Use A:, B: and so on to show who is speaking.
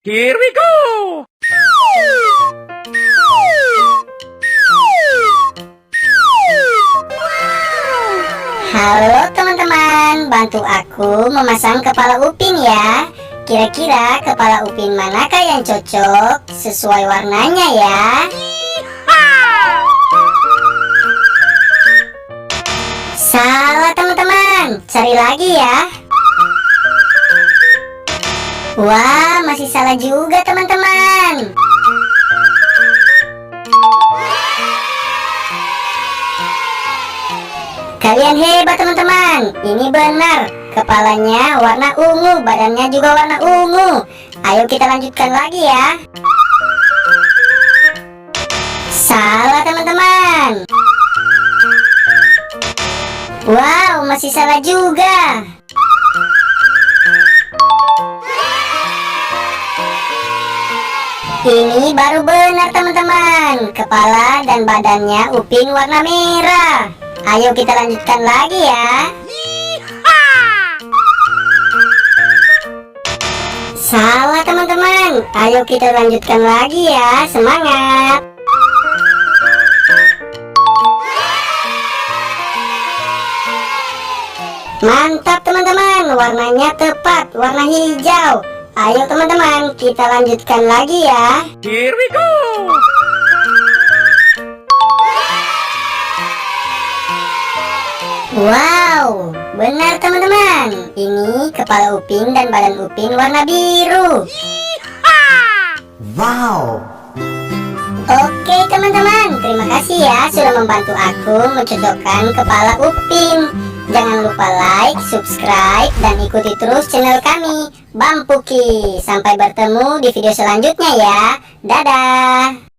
A: Here we go!
B: Halo teman-teman, bantu aku memasang kepala Upin ya. Kira-kira kepala Upin manakah yang cocok sesuai warnanya ya? Salah teman-teman, cari lagi ya. Wah, masih salah juga teman-teman. Kalian hebat teman-teman. Ini benar. Kepalanya warna ungu, badannya juga warna ungu. Ayo kita lanjutkan lagi ya. Salah teman-teman. Wow, masih salah juga. Ini baru benar teman-teman. Kepala dan badannya Upin warna merah. Ayo kita lanjutkan lagi ya. Salah teman-teman. Ayo kita lanjutkan lagi ya. Semangat. Mantap teman-teman. Warnanya tepat. Warna hijau. Ayo teman-teman, kita lanjutkan lagi ya.
A: Here we go!
B: Wow, benar teman-teman. Ini kepala Upin dan badan Upin warna biru.
C: Wow.
B: Oke teman-teman, terima kasih ya sudah membantu aku mencocokkan kepala Upin. Jangan lupa like, subscribe, dan ikuti terus channel kami, Bampuki. Sampai bertemu di video selanjutnya ya. Dadah.